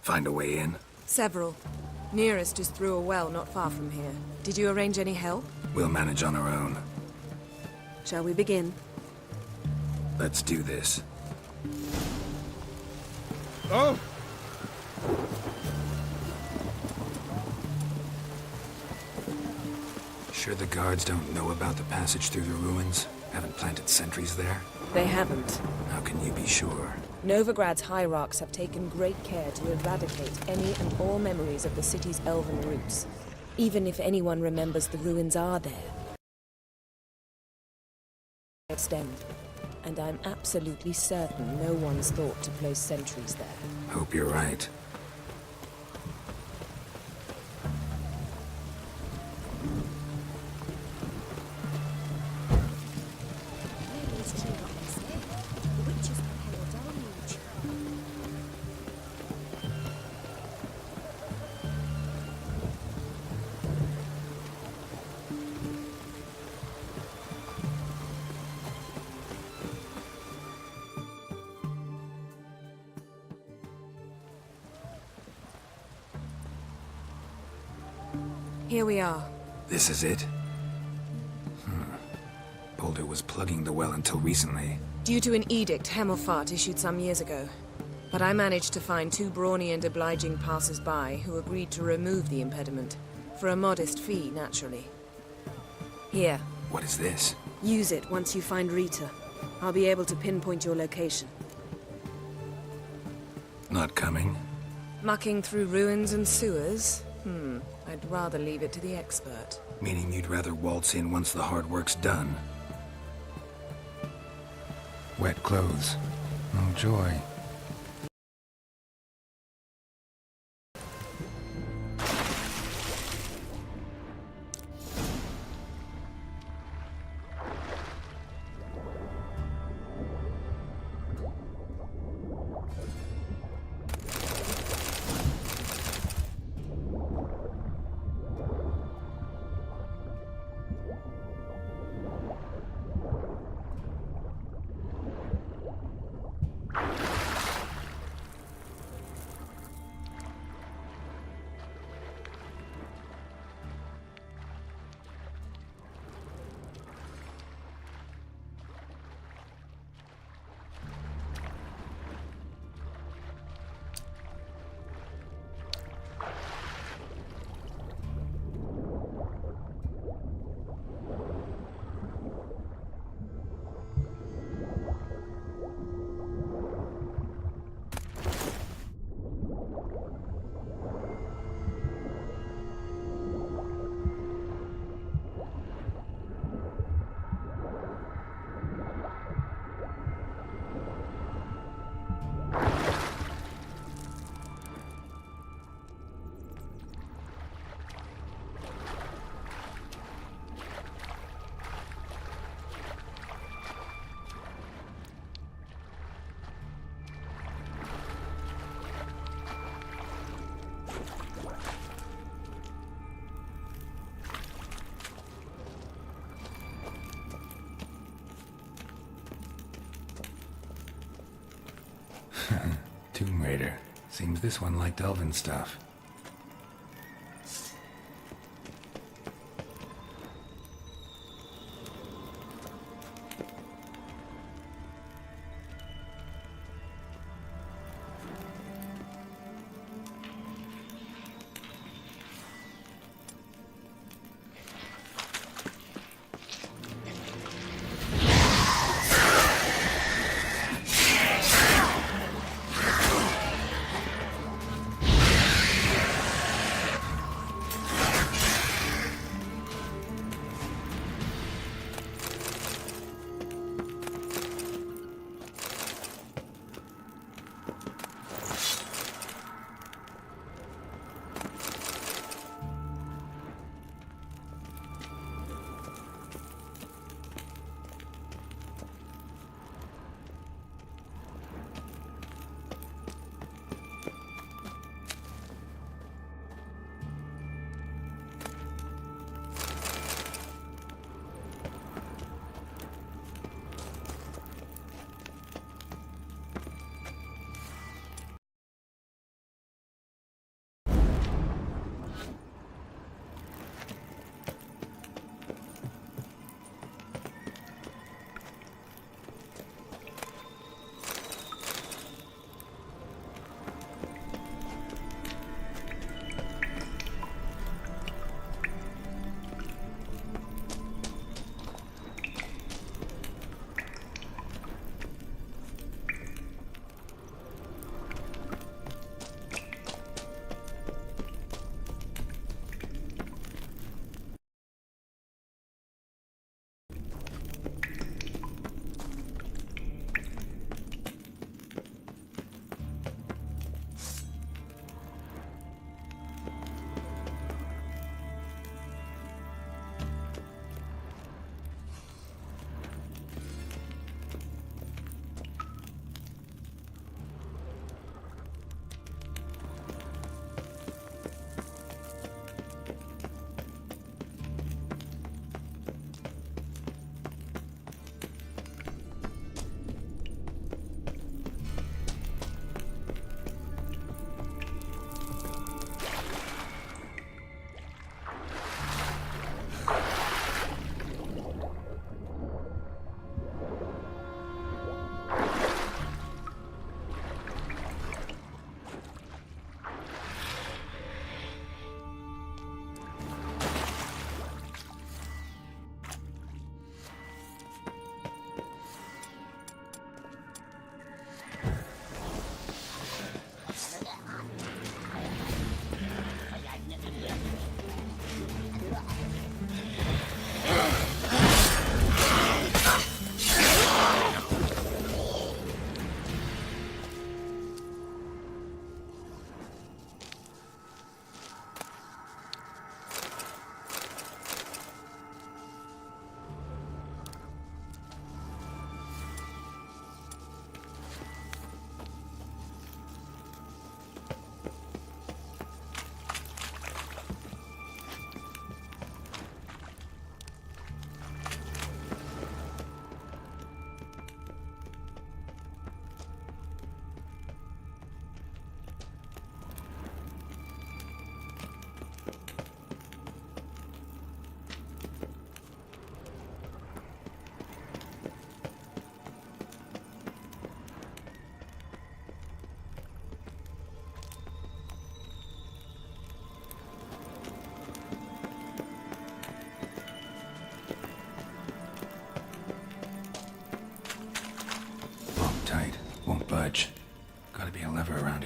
Find a way in? Several. Nearest is through a well not far from here. Did you arrange any help? We'll manage on our own. Shall we begin? Let's do this. Oh! Sure the guards don't know about the passage through the ruins? Haven't planted sentries there? They haven't. How can you be sure? Novigrad's hierarchs have taken great care to eradicate any and all memories of the city's elven roots. Even if anyone remembers the ruins are there. Extend. And I'm absolutely certain no one's thought to place sentries there. Hope you're right. Here we are. This is it? Boulder was plugging the well until recently. Due to an edict Hemmelfart issued some years ago. But I managed to find two brawny and obliging passers-by who agreed to remove the impediment. For a modest fee, naturally. Here. What is this? Use it once you find Rita. I'll be able to pinpoint your location. Not coming? Mucking through ruins and sewers? I'd rather leave it to the expert. Meaning you'd rather waltz in once the hard work's done? Wet clothes. Oh, joy. Tomb Raider. Seems this one liked elven stuff.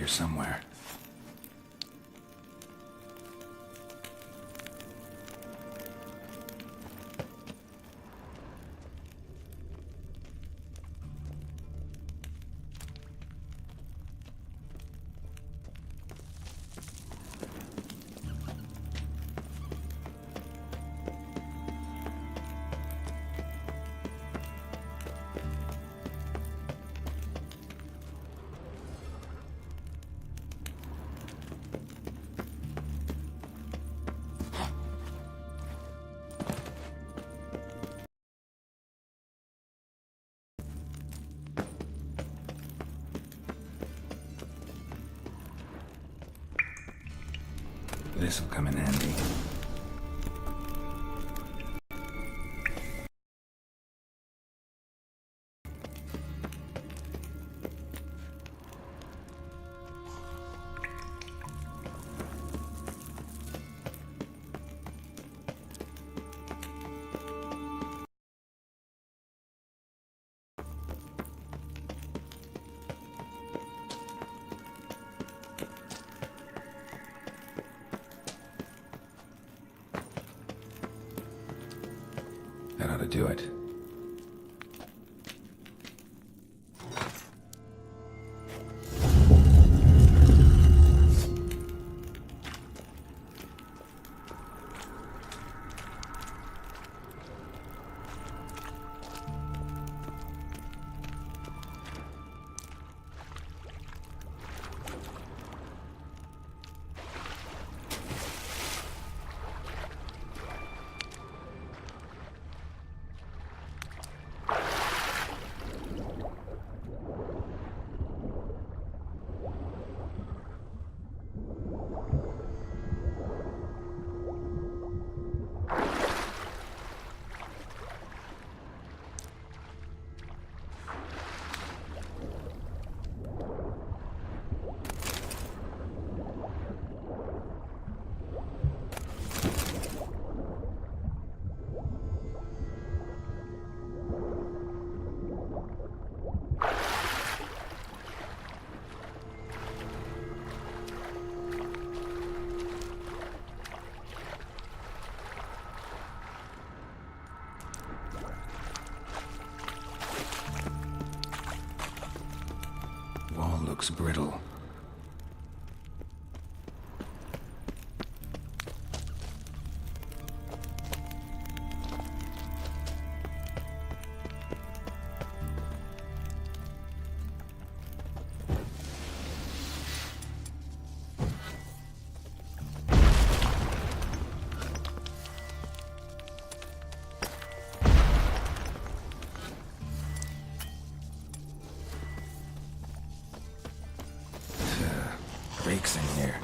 somewhere. This'll come in handy. That ought to do it. Wall looks brittle. Breaks in here.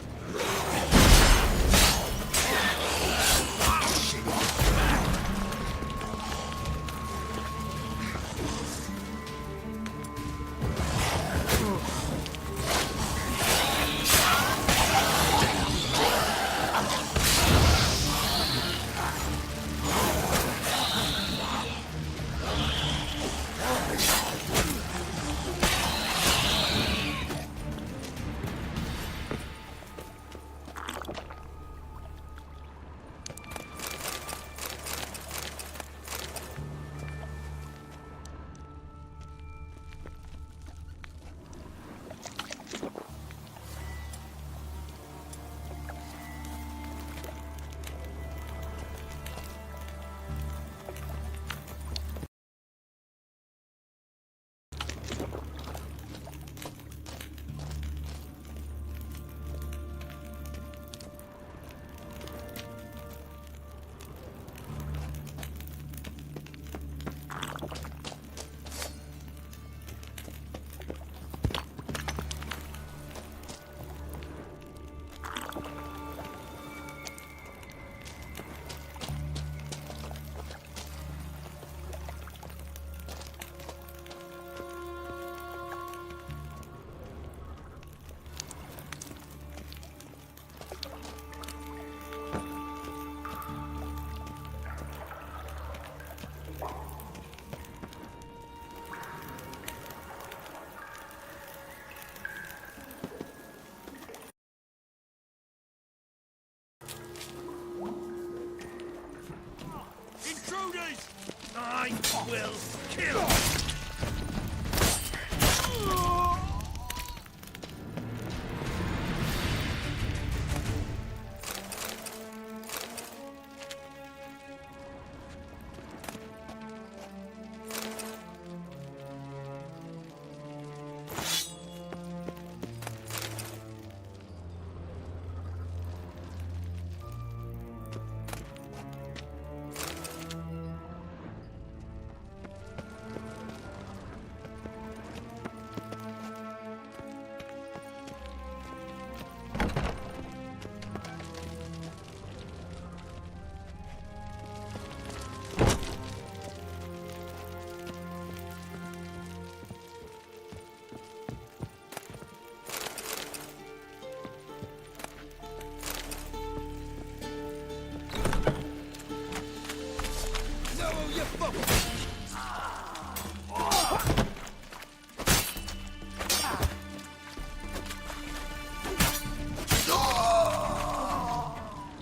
I will kill!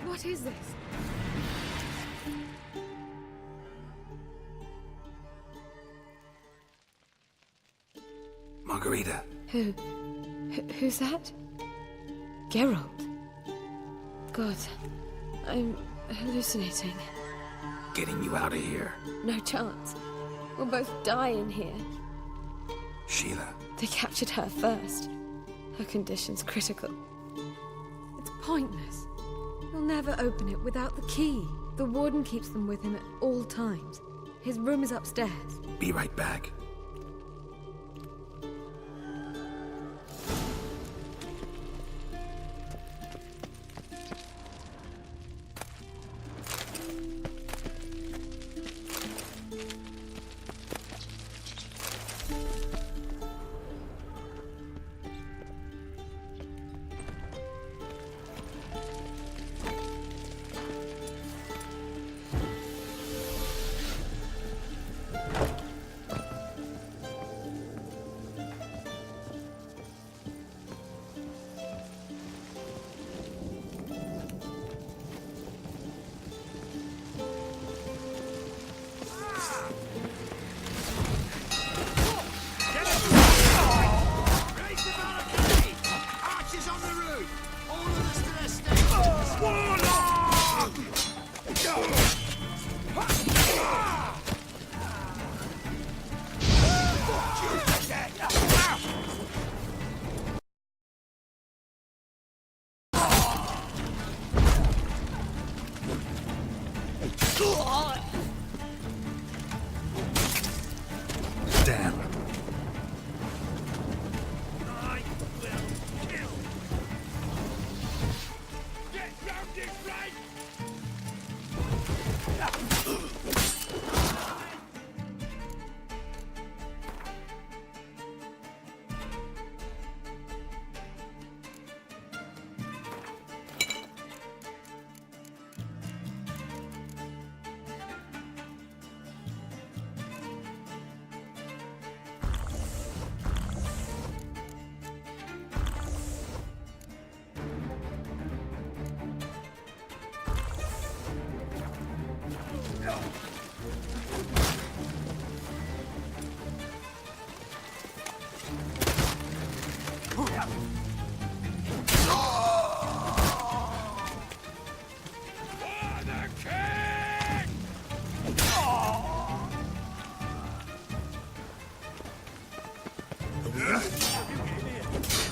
What is this? Margarita. Who's that? Geralt. God, I'm hallucinating. Getting you out of here. No chance. We'll both die in here. Sheila. They captured her first. Her condition's critical. It's pointless. He'll never open it without the key. The warden keeps them with him at all times. His room is upstairs. Be right back. Damn. I will kill! Get round this right!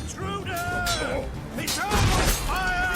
Intruder! It's on fire!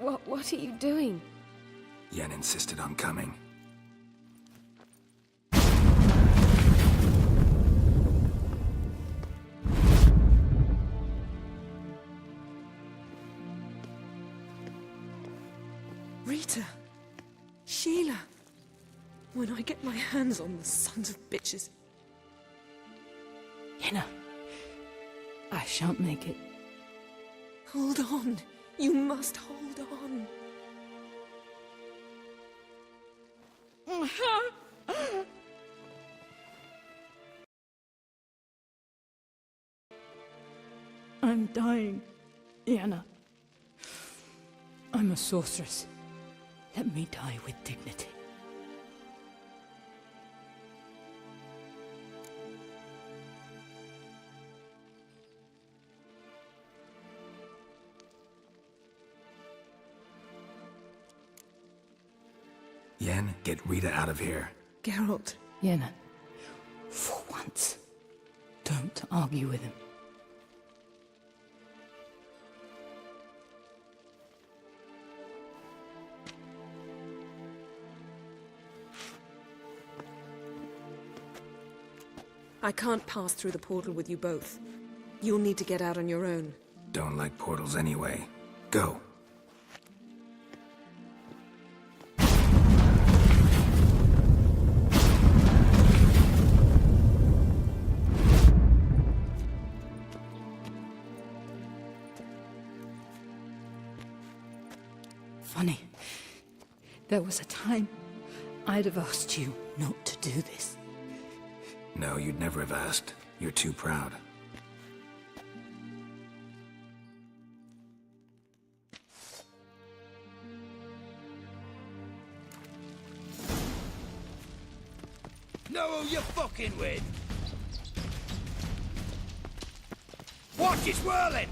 What are you doing? Yen insisted on coming. Rita! Sheila! When I get my hands on the sons of bitches... Yenna, I shan't make it. Hold on! You must hold on! I'm dying, Yenna. I'm a sorceress. Let me die with dignity. Yen, get Rita out of here. Geralt. Yenna, for once, don't argue with him. I can't pass through the portal with you both. You'll need to get out on your own. Don't like portals anyway. Go. Funny. There was a time I'd have asked you not to do this. No, you'd never have asked. You're too proud. Know who you're fucking with? Watch it swirling!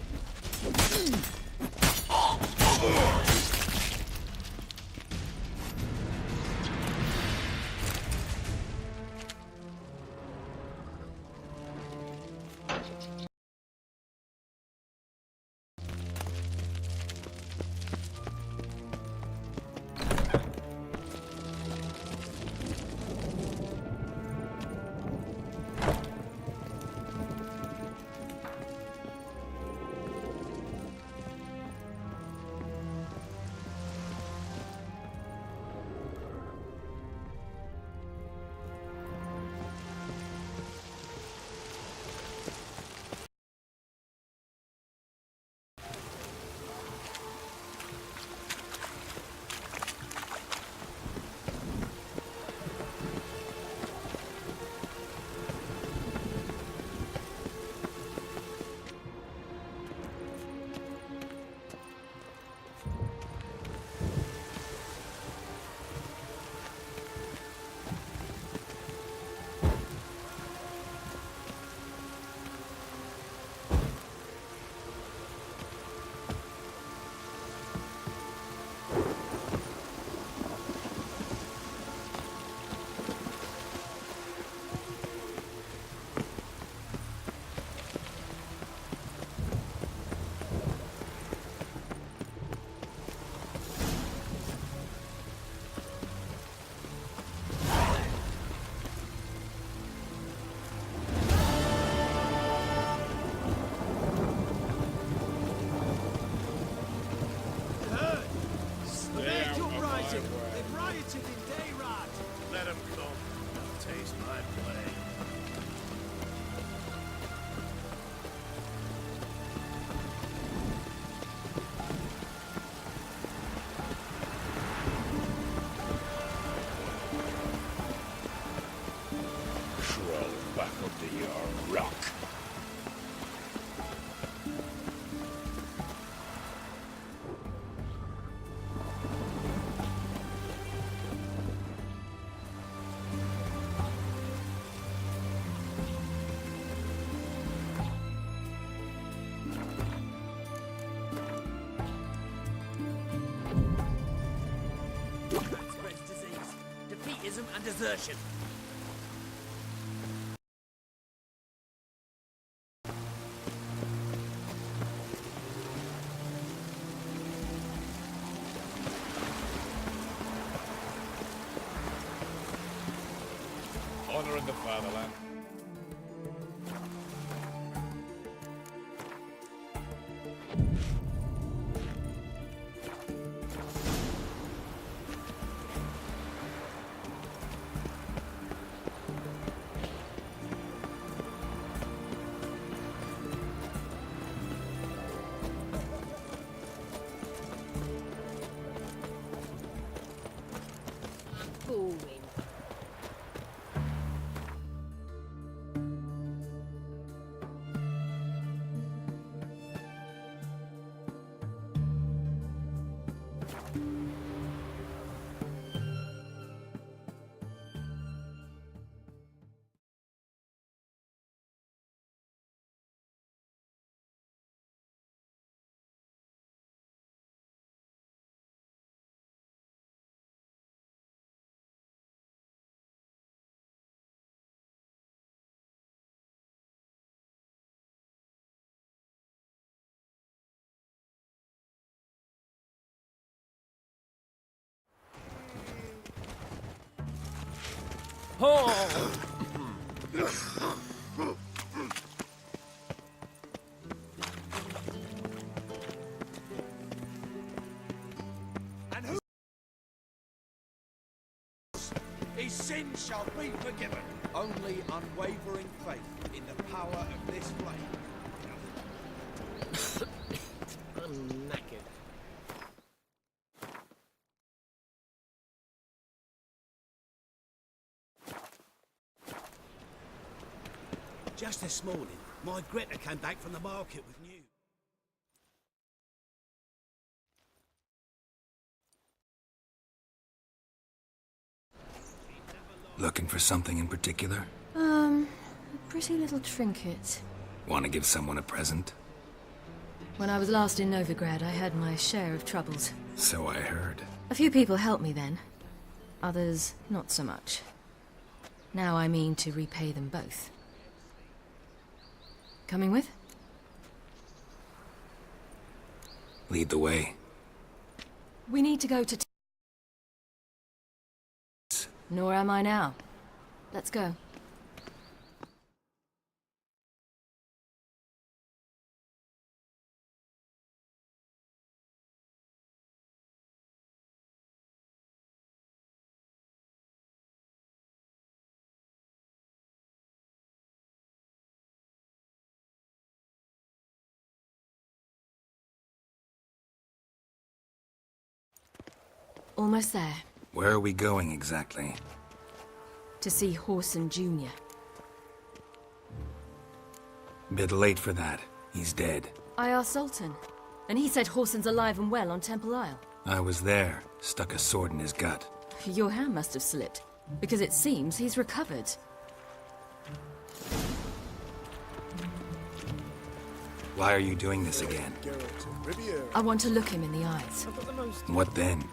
Let him come. Taste my blade. Crawl back under your rock. Spreads disease, defeatism, and desertion. the land. Boring. His sins shall be forgiven. Only unwavering faith in the power of this flame. I'm knackered. Just this morning, my Greta came back from the market with news. Looking for something in particular? A pretty little trinket. Want to give someone a present? When I was last in Novigrad, I had my share of troubles. So I heard. A few people helped me then. Others, not so much. Now I mean to repay them both. Coming with? Lead the way. We need to go to... Nor am I now. Let's go. Almost there. Where are we going exactly? To see Horson Jr. Bit late for that. He's dead. I asked Sultan, and he said Horson's alive and well on Temple Isle. I was there. Stuck a sword in his gut. Your hand must have slipped, because it seems he's recovered. Why are you doing this again? I want to look him in the eyes. What then?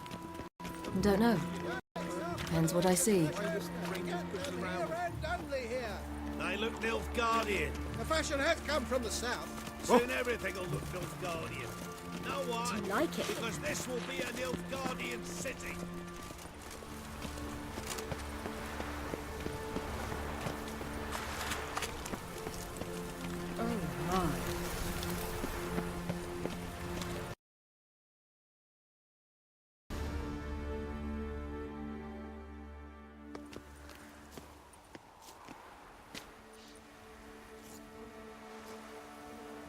Don't know. Depends what I see. They look Nilfgaardian. The fashion has come from the south. Soon everything will look Nilfgaardian. Know why? Do you like it? Because this will be a Nilfgaardian city. Oh my.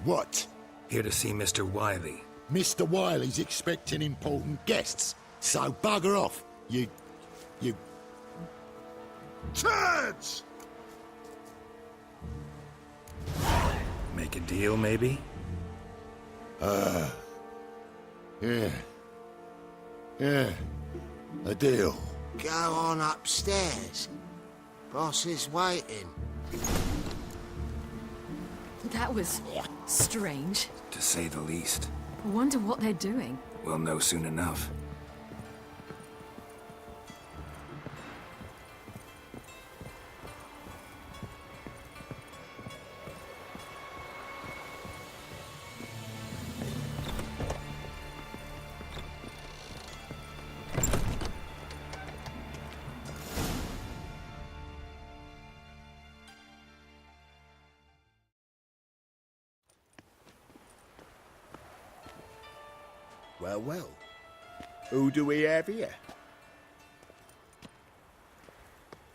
What? Here to see Mr. Wiley. Mr. Wiley's expecting important guests. So bugger off, you... Turds! Make a deal, maybe? Yeah. Yeah. A deal. Go on upstairs. Boss is waiting. That was strange. To say the least. I wonder what they're doing. We'll know soon enough. Well, well. Who do we have here?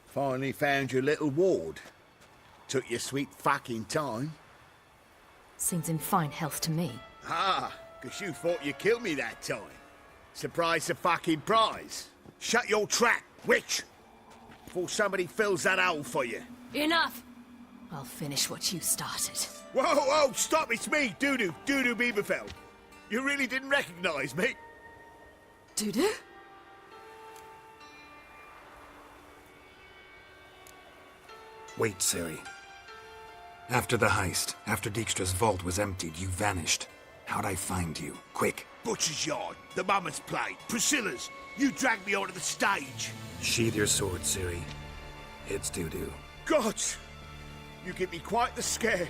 Finally found your little ward. Took your sweet fucking time. Seems in fine health to me. Ah, 'cause you thought you killed me that time. Surprise the fucking prize. Shut your trap, witch! Before somebody fills that hole for you. Enough! I'll finish what you started. Whoa, whoa, stop, it's me, Dudu Beaverfell. You really didn't recognise me? Dudu? Wait, Ciri. After the heist, after Dijkstra's vault was emptied, you vanished. How'd I find you? Quick. Butcher's Yard, the Mama's Plate, Priscilla's. You dragged me onto the stage. Sheathe your sword, Ciri. It's Dudu. God, you give me quite the scare.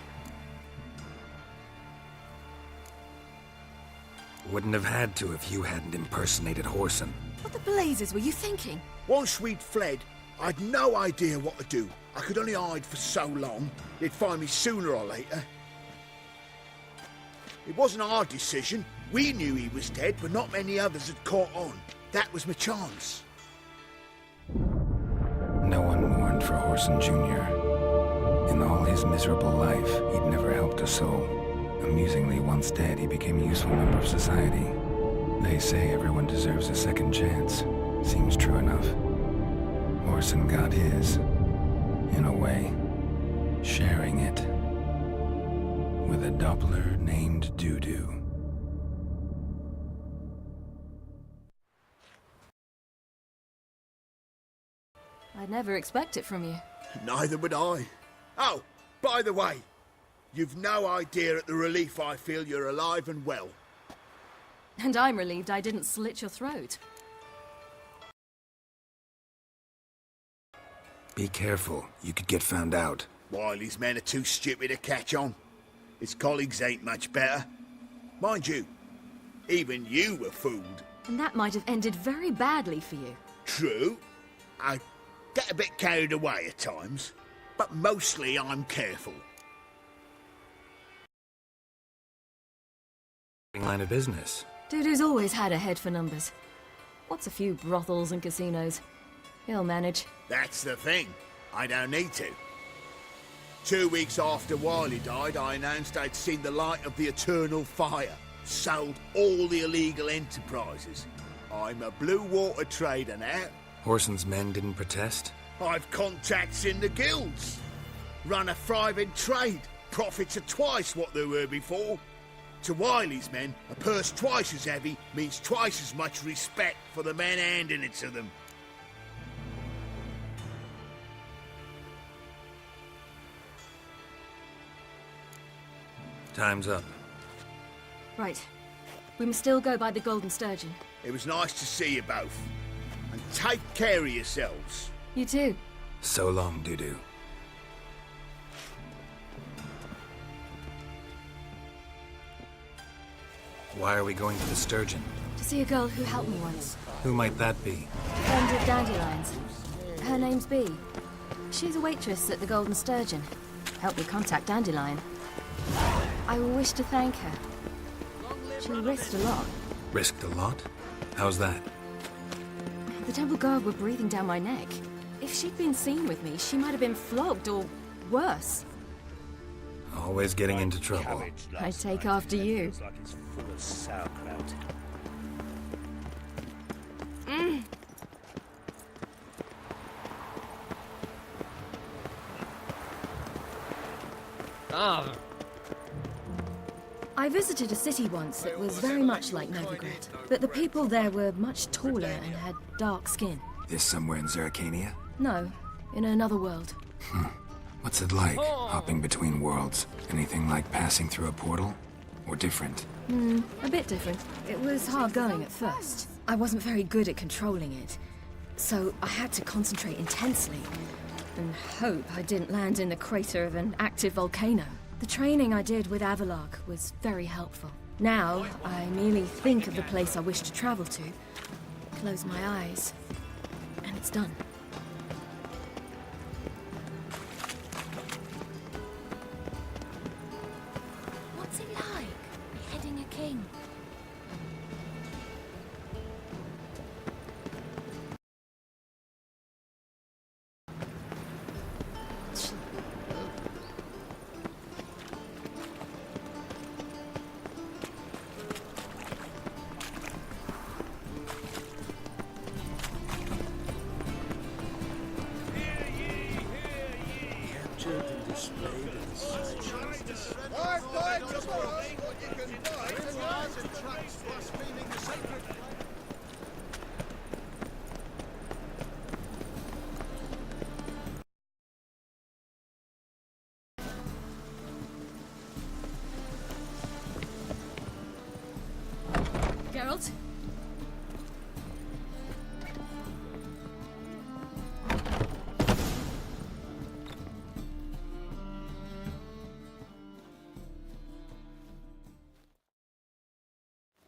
Wouldn't have had to if you hadn't impersonated Whoreson. What the blazes were you thinking? Once we'd fled, I'd no idea what to do. I could only hide for so long. They'd find me sooner or later. It wasn't our decision. We knew he was dead, but not many others had caught on. That was my chance. No one mourned for Whoreson Jr. In all his miserable life, he'd never helped a soul. Amusingly, once dead, he became a useful member of society. They say everyone deserves a second chance. Seems true enough. Whoreson got his, in a way, sharing it with a Doppler named Dudu. I'd never expect it from you. Neither would I. Oh, by the way, you've no idea at the relief I feel you're alive and well. And I'm relieved I didn't slit your throat. Be careful, you could get found out. Wiley's men are too stupid to catch on. His colleagues ain't much better. Mind you, even you were fooled. And that might have ended very badly for you. True. I get a bit carried away at times, but mostly I'm careful. Line of business. Dudu's always had a head for numbers. What's a few brothels and casinos? He'll manage. That's the thing. I don't need to. 2 weeks after Wiley died, I announced I'd seen the light of the eternal fire. Sold all the illegal enterprises. I'm a blue water trader now. Whoreson's men didn't protest? I've contacts in the guilds. Run a thriving trade. Profits are twice what they were before. To Wiley's men, a purse twice as heavy means twice as much respect for the men handing it to them. Time's up. Right. We must still go by the Golden Sturgeon. It was nice to see you both. And take care of yourselves. You too. So long, Dudu. Why are we going to the Sturgeon? To see a girl who helped me once. Who might that be? Friend of Dandelion's. Her name's Bee. She's a waitress at the Golden Sturgeon. Helped me contact Dandelion. I wish to thank her. She risked a lot. Risked a lot? How's that? The temple guard were breathing down my neck. If she'd been seen with me, she might have been flogged or worse. Always getting into trouble. I take after you. Looks like it's full of sauerkraut. Ah, I visited a city once that was very much like Novigrad, but the people there were much taller and had dark skin. This somewhere in Zeracania? No, in another world. What's it like, hopping between worlds? Anything like passing through a portal? Or different? A bit different. It was hard going at first. I wasn't very good at controlling it, so I had to concentrate intensely and hope I didn't land in the crater of an active volcano. The training I did with Avalark was very helpful. Now, I merely think of the place I wish to travel to, close my eyes, and it's done. What's it like, beheading a king? Geralt.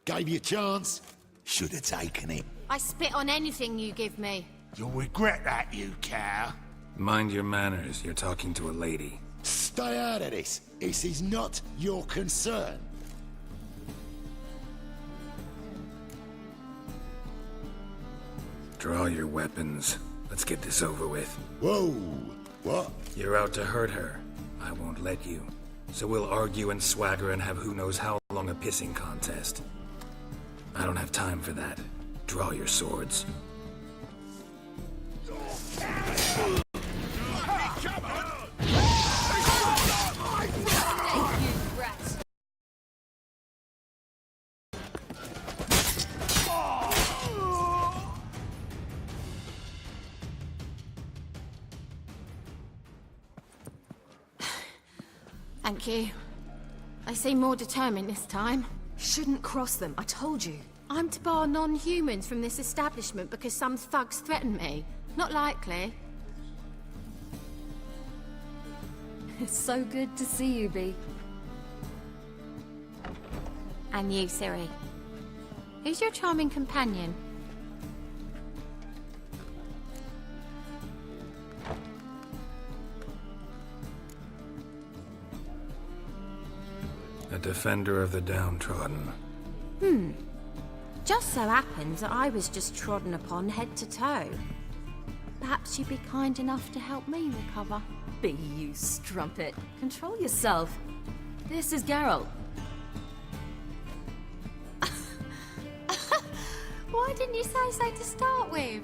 Gave you a chance. Should have taken it. I spit on anything you give me. You'll regret that, you cow. Mind your manners, you're talking to a lady. Stay out of this. This is not your concern. Draw your weapons. Let's get this over with. Whoa. What? You're out to hurt her. I won't let you. So we'll argue and swagger and have who knows how long a pissing contest. I don't have time for that. Draw your swords. Thank you. They seem more determined this time. Shouldn't cross them, I told you. I'm to bar non-humans from this establishment because some thugs threaten me. Not likely. It's so good to see you, Bee. And you, Ciri. Who's your charming companion? A defender of the downtrodden. Just so happens that I was just trodden upon head to toe. Perhaps you'd be kind enough to help me recover. Bee, you strumpet. Control yourself. This is Geralt. Why didn't you say so to start with?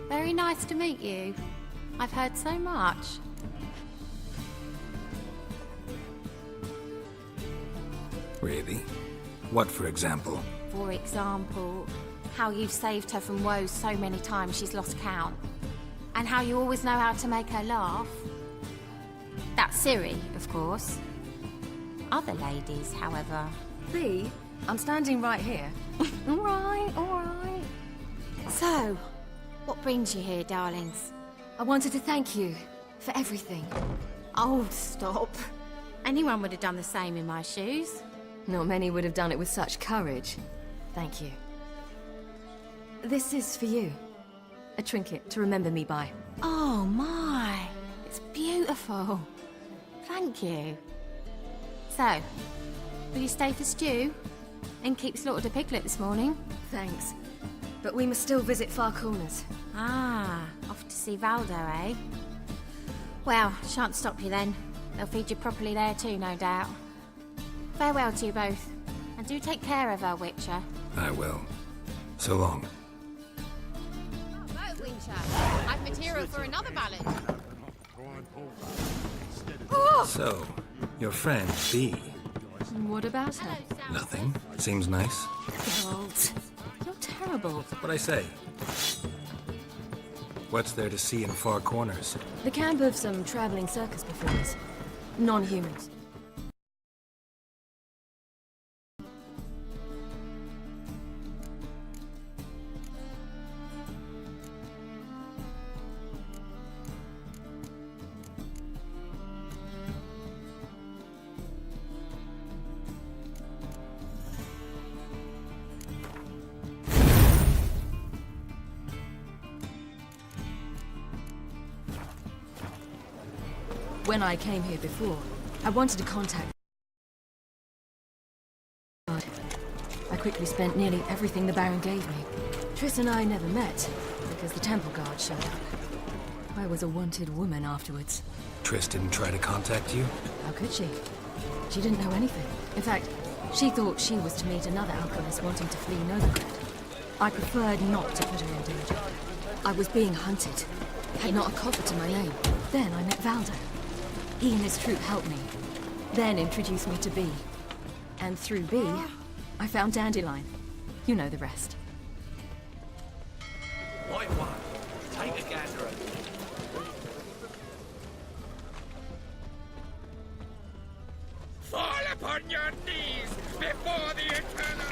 Very nice to meet you. I've heard so much. Really? What, for example? For example, how you've saved her from woes so many times she's lost count. And how you always know how to make her laugh. That's Ciri, of course. Other ladies, however... Bee, I'm standing right here. All right. So, what brings you here, darlings? I wanted to thank you for everything. Oh, stop. Anyone would have done the same in my shoes. Not many would have done it with such courage. Thank you. This is for you. A trinket to remember me by. Oh, my. It's beautiful. Thank you. So, will you stay for stew? And keep slaughtered a piglet this morning? Thanks. But we must still visit Far Corners. Ah, off to see Valdo, eh? Well, shan't stop you then. They'll feed you properly there too, no doubt. Farewell to you both. And do take care of her, Witcher. I will. So long. Oh, Witcher. I've material for another ballad. So, your friend, Bee. What about her? Nothing. Seems nice. Geralt, you're terrible. What'd I say? What's there to see in Far Corners? The camp of some traveling circus performers. Non-humans. When I came here before, I wanted to contact God. I quickly spent nearly everything the Baron gave me. Triss and I never met, because the temple guard showed up. I was a wanted woman afterwards. Triss didn't try to contact you? How could she? She didn't know anything. In fact, she thought she was to meet another alchemist wanting to flee Novigrad. I preferred not to put her in danger. I was being hunted. Had not a copper to my name. Then I met Valdo. He and his troop helped me, then introduced me to Bee. And through Bee, I found Dandelion. You know the rest. White one. Take a gander. Fall upon your knees before the eternal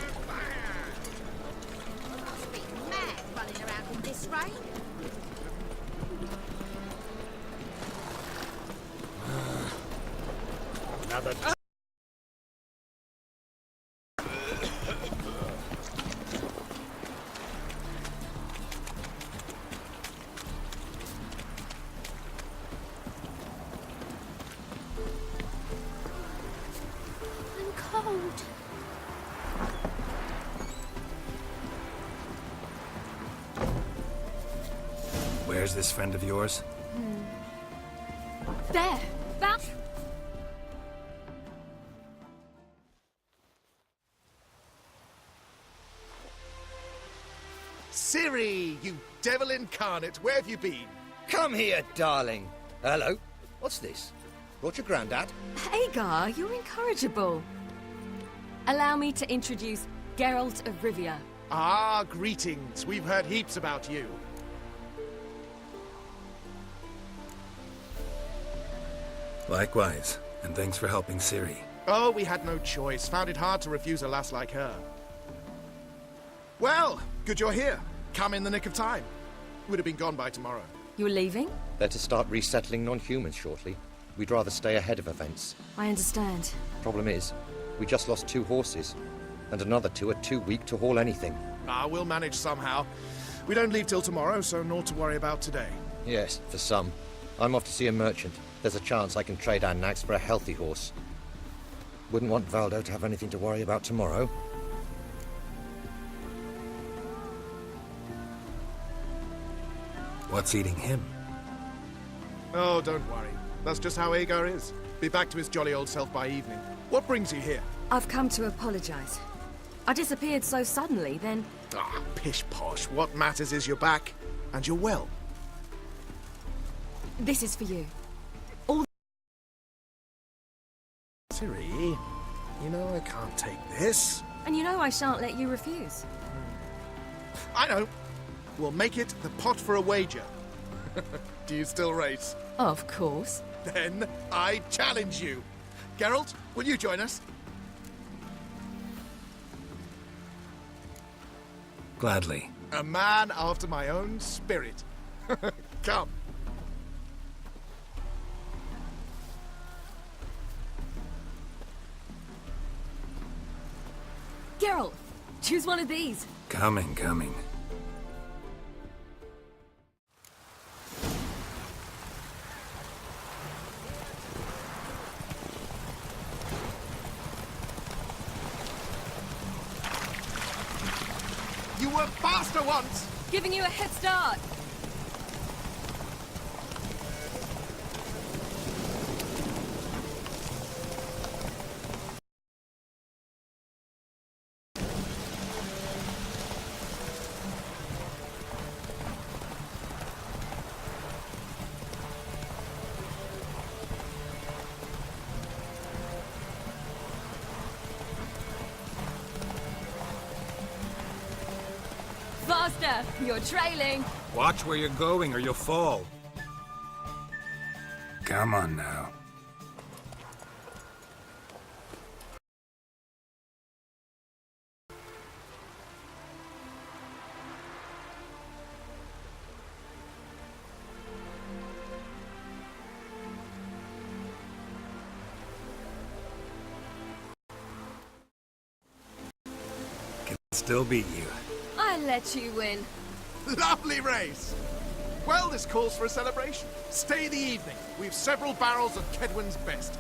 Where's this friend of yours? There! That... Ciri, you devil incarnate, where have you been? Come here, darling. Hello. What's this? Brought your granddad? Hagar, you're incorrigible. Allow me to introduce Geralt of Rivia. Ah, greetings. We've heard heaps about you. Likewise, and thanks for helping Ciri. Oh, we had no choice. Found it hard to refuse a lass like her. Well, good you're here. Come in the nick of time. Would have been gone by tomorrow. You're leaving? They're to start resettling non-humans shortly. We'd rather stay ahead of events. I understand. Problem is, we just lost 2 horses, and another 2 are too weak to haul anything. Ah, we'll manage somehow. We don't leave till tomorrow, so naught to worry about today. Yes, for some. I'm off to see a merchant. There's a chance I can trade our nags for a healthy horse. Wouldn't want Valdo to have anything to worry about tomorrow. What's eating him? Oh, don't worry. That's just how Agar is. Be back to his jolly old self by evening. What brings you here? I've come to apologize. I disappeared so suddenly, then... Ah, pish-posh. What matters is you're back, and you're well. This is for you. Ciri, you know I can't take this. And you know I shan't let you refuse. I know. We'll make it the pot for a wager. Do you still race? Of course. Then I challenge you. Geralt, will you join us? Gladly. A man after my own spirit. Come. Geralt, choose one of these. Coming. You were faster once! Giving you a head start. Faster! You're trailing! Watch where you're going or you'll fall. Come on now. Can still beat you. I let you win. Lovely race! Well, this calls for a celebration. Stay the evening. We've several barrels of Kedwin's best.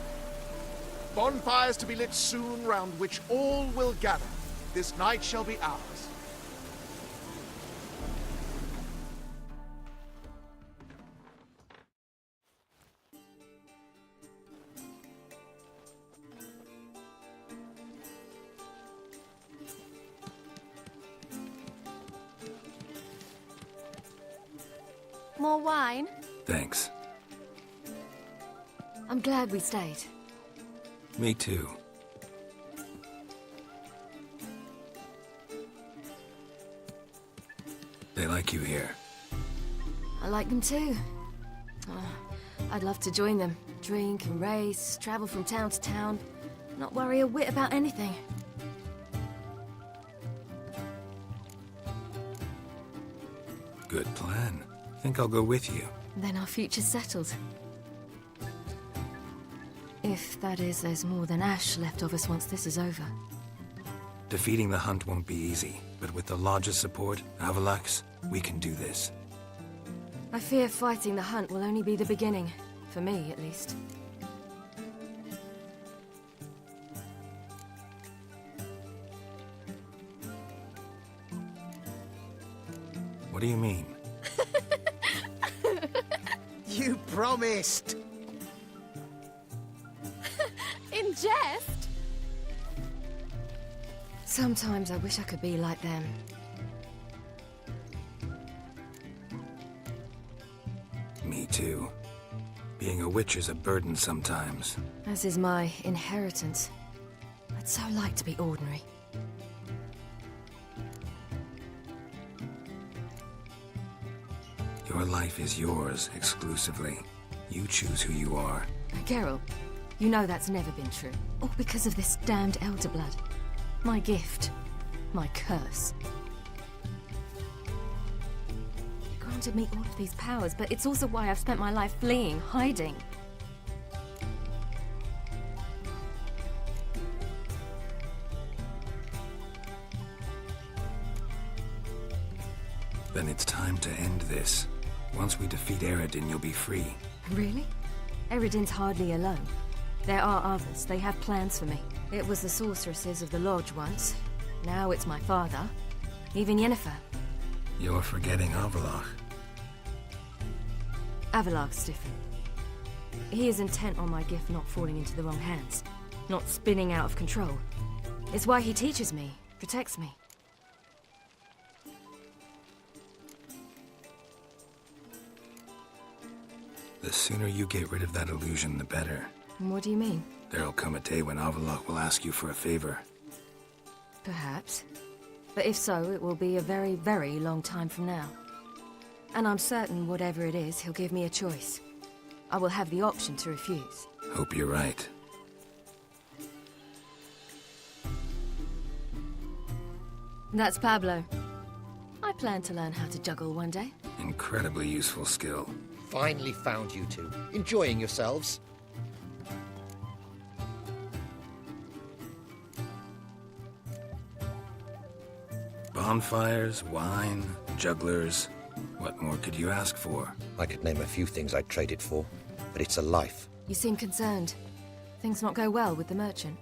Bonfires to be lit soon, round which all will gather. This night shall be ours. More wine? Thanks. I'm glad we stayed. Me too. They like you here. I like them too. I'd love to join them. Drink and race, travel from town to town. Not worry a whit about anything. Good plan. Think I'll go with you. Then our future's settled. If, that is, there's more than ash left of us once this is over. Defeating the hunt won't be easy, but with the Lodge's support, Avalax, we can do this. I fear fighting the hunt will only be the beginning. For me, at least. What do you mean? promised. In jest? Sometimes I wish I could be like them. Me too. Being a witch is a burden sometimes. As is my inheritance. I'd so like to be ordinary. Your life is yours, exclusively. You choose who you are. Geralt, you know that's never been true. All because of this damned elder blood. My gift. My curse. It granted me all of these powers, but it's also why I've spent my life fleeing, hiding. Then it's time to end this. Once we defeat Eredin, you'll be free. Really? Eredin's hardly alone. There are others. They have plans for me. It was the sorceresses of the Lodge once. Now it's my father. Even Yennefer. You're forgetting Avallac'h. Avallac'h's different. He is intent on my gift not falling into the wrong hands. Not spinning out of control. It's why he teaches me, protects me. The sooner you get rid of that illusion, the better. What do you mean? There'll come a day when Avallac'h will ask you for a favor. Perhaps. But if so, it will be a very, very long time from now. And I'm certain whatever it is, he'll give me a choice. I will have the option to refuse. Hope you're right. That's Pablo. I plan to learn how to juggle one day. Incredibly useful skill. Finally found you two. Enjoying yourselves? Bonfires, wine, jugglers. What more could you ask for? I could name a few things I'd trade it for, but it's a life. You seem concerned. Things not go well with the merchant.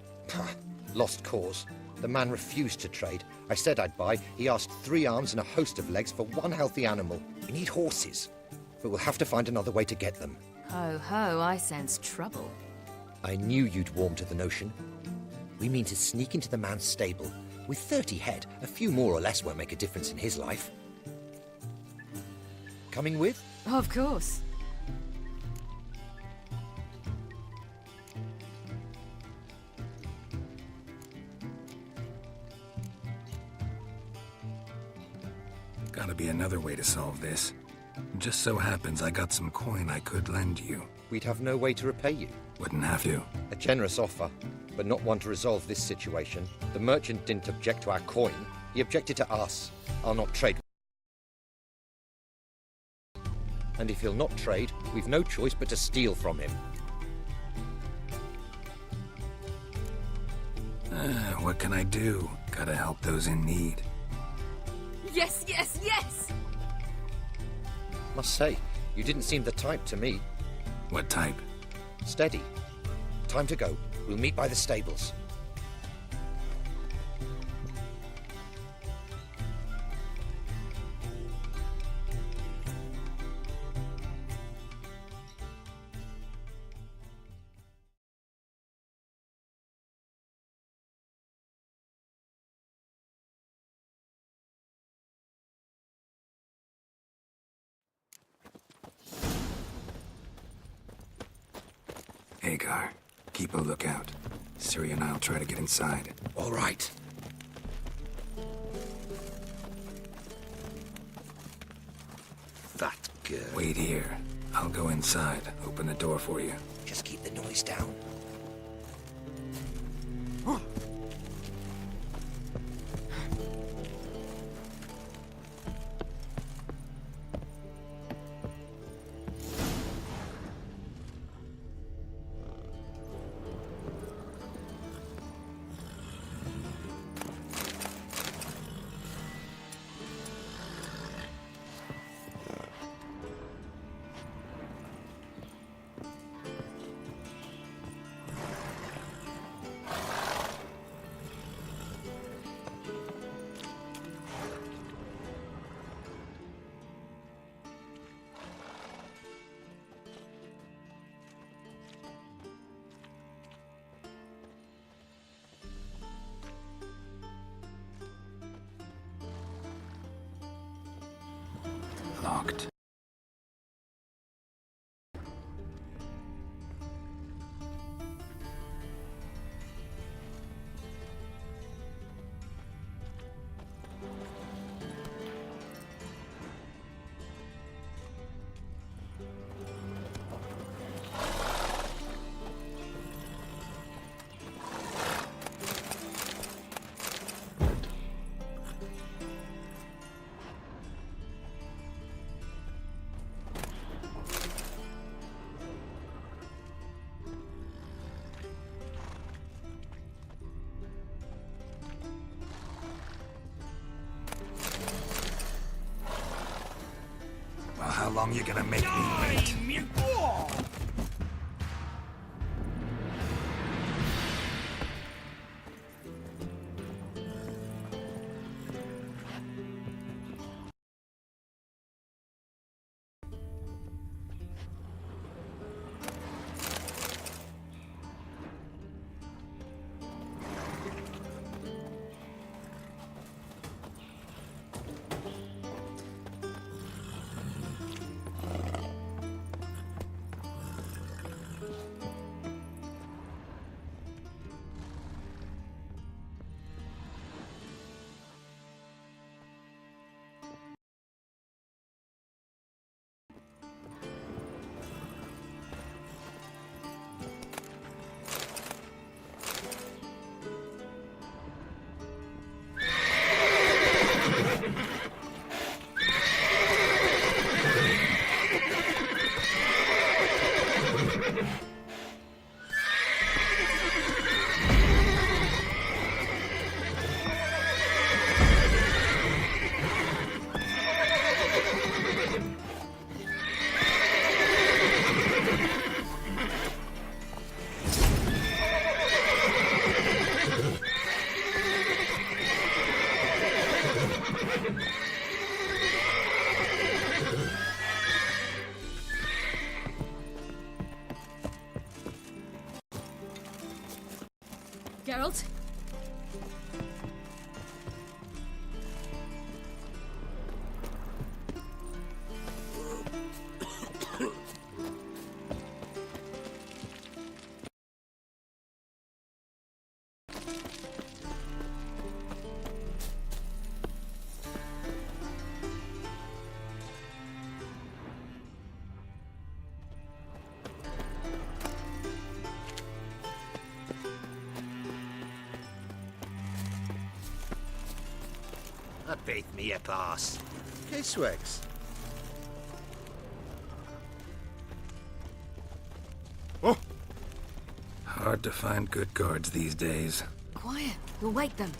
Lost cause. The man refused to trade. I said I'd buy. He asked 3 arms and a host of legs for 1 healthy animal. We need horses, but we'll have to find another way to get them. Ho ho, I sense trouble. I knew you'd warm to the notion. We mean to sneak into the man's stable. With 30 head, a few more or less won't make a difference in his life. Coming with? Of course. Gotta be another way to solve this. Just so happens I got some coin I could lend you. We'd have no way to repay you. Wouldn't have to. A generous offer, but not one to resolve this situation. The merchant didn't object to our coin. He objected to us. I'll not trade. And if he'll not trade, we've no choice but to steal from him. What can I do? Gotta help those in need. Yes, yes, yes! Must say, you didn't seem the type to me. What type? Steady. Time to go. We'll meet by the stables. Hagar, keep a lookout. Ciri and I'll try to get inside. All right. That girl. Wait here. I'll go inside. Open the door for you. Just keep the noise down. locked. Well, how long you gonna make me wait? Geralt? Beat me a class. Kiswigs. Oh! Hard to find good guards these days. Quiet. You'll wake them.